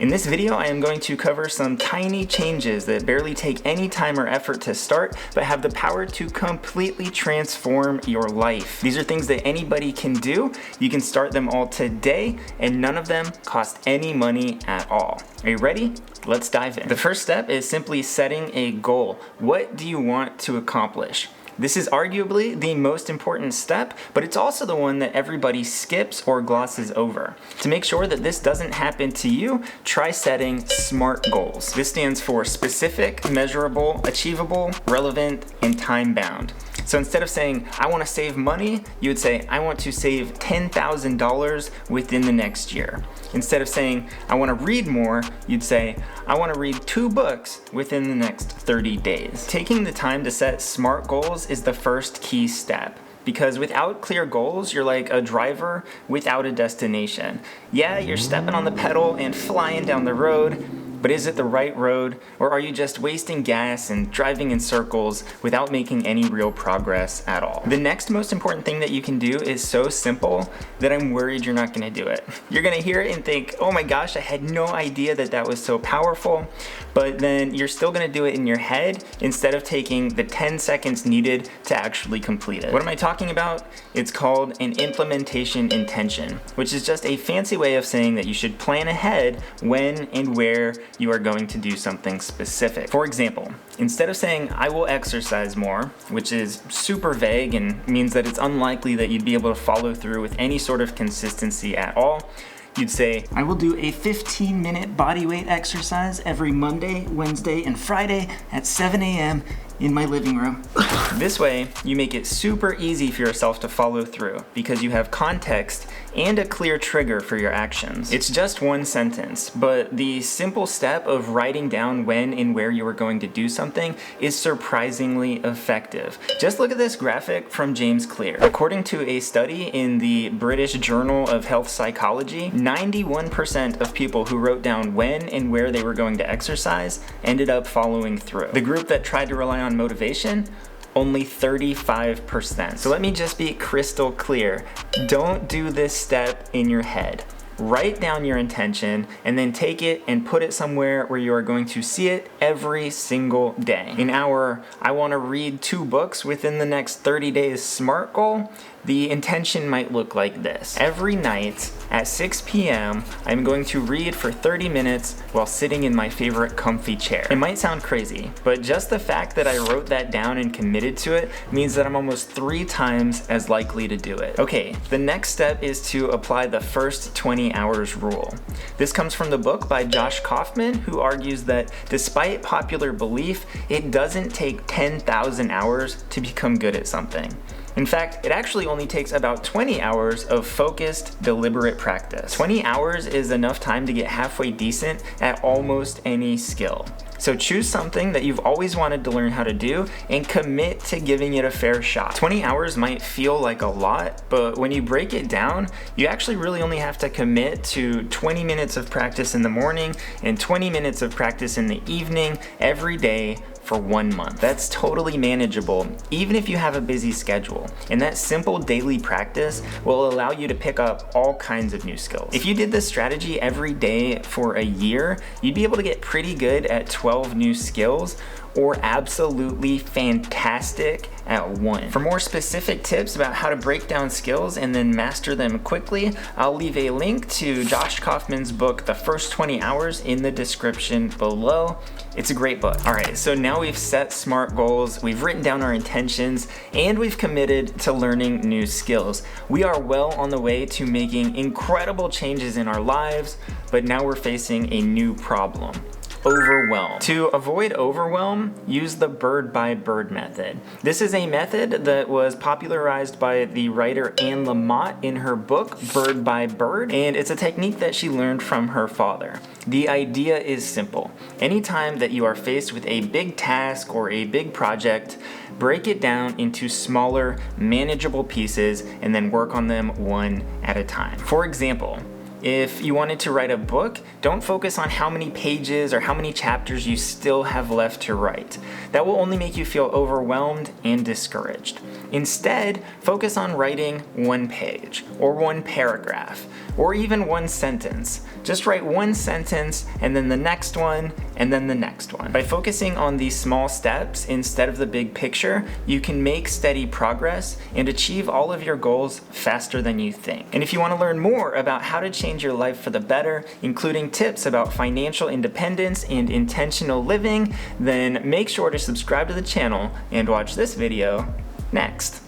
In this video, I am going to cover some tiny changes that barely take any time or effort to start, but have the power to completely transform your life. These are things that anybody can do. You can start them all today, and none of them cost any money at all. Are you ready? Let's dive in. The first step is simply setting a goal. What do you want to accomplish? This is arguably the most important step, but it's also the one that everybody skips or glosses over. To make sure that this doesn't happen to you, try setting SMART goals. This stands for specific, measurable, achievable, relevant, and time-bound. So instead of saying, I want to save money, you would say, I want to save $10,000 within the next year. Instead of saying, I want to read more, you'd say, I want to read 2 books within the next 30 days. Taking the time to set SMART goals is the first key step. Because without clear goals, you're like a driver without a destination. Yeah, you're stepping on the pedal and flying down the road, but is it the right road, or are you just wasting gas and driving in circles without making any real progress at all? The next most important thing that you can do is so simple that I'm worried you're not gonna do it. You're gonna hear it and think, oh my gosh, I had no idea that that was so powerful, but then you're still gonna do it in your head instead of taking the 10 seconds needed to actually complete it. What am I talking about? It's called an implementation intention, which is just a fancy way of saying that you should plan ahead when and where you are going to do something specific. For example, instead of saying, I will exercise more, which is super vague and means that it's unlikely that you'd be able to follow through with any sort of consistency at all, you'd say, I will do a 15-minute bodyweight exercise every Monday, Wednesday, and Friday at 7 a.m. in my living room. This way, you make it super easy for yourself to follow through because you have context and a clear trigger for your actions. It's just one sentence, but the simple step of writing down when and where you are going to do something is surprisingly effective. Just look at this graphic from James Clear. According to a study in the British Journal of Health Psychology, 91% of people who wrote down when and where they were going to exercise ended up following through. The group that tried to rely on motivation, only 35%. So let me just be crystal clear. Don't do this step in your head. Write down your intention and then take it and put it somewhere where you are going to see it every single day. In our I want to read 2 books within the next 30 days SMART goal, the intention might look like this. Every night at 6 p.m., I'm going to read for 30 minutes while sitting in my favorite comfy chair. It might sound crazy, but just the fact that I wrote that down and committed to it means that I'm almost 3 times as likely to do it. Okay, the next step is to apply the first 20 hours rule. This comes from the book by Josh Kaufman, who argues that despite popular belief, it doesn't take 10,000 hours to become good at something. In fact, it actually only takes about 20 hours of focused, deliberate practice. 20 hours is enough time to get halfway decent at almost any skill. So choose something that you've always wanted to learn how to do and commit to giving it a fair shot. 20 hours might feel like a lot, but when you break it down, you actually really only have to commit to 20 minutes of practice in the morning and 20 minutes of practice in the evening every day for 1 month. That's totally manageable, even if you have a busy schedule. And that simple daily practice will allow you to pick up all kinds of new skills. If you did this strategy every day for a year, you'd be able to get pretty good at 12 new skills, or absolutely fantastic at 1. For more specific tips about how to break down skills and then master them quickly, I'll leave a link to Josh Kaufman's book, The First 20 Hours, in the description below. It's a great book. All right, so now we've set SMART goals, we've written down our intentions, and we've committed to learning new skills. We are well on the way to making incredible changes in our lives, but now we're facing a new problem. Overwhelm. To avoid overwhelm, use the bird by bird method. This is a method that was popularized by the writer Anne Lamott in her book Bird by Bird, and it's a technique that she learned from her father. The idea is simple. Anytime that you are faced with a big task or a big project, break it down into smaller, manageable pieces and then work on them one at a time. For example, if you wanted to write a book, don't focus on how many pages or how many chapters you still have left to write. That will only make you feel overwhelmed and discouraged. Instead, focus on writing 1 page or 1 paragraph. or even one sentence. Just write one sentence and then the next one and then the next one. By focusing on these small steps instead of the big picture, you can make steady progress and achieve all of your goals faster than you think. And if you want to learn more about how to change your life for the better, including tips about financial independence and intentional living, then make sure to subscribe to the channel and watch this video next.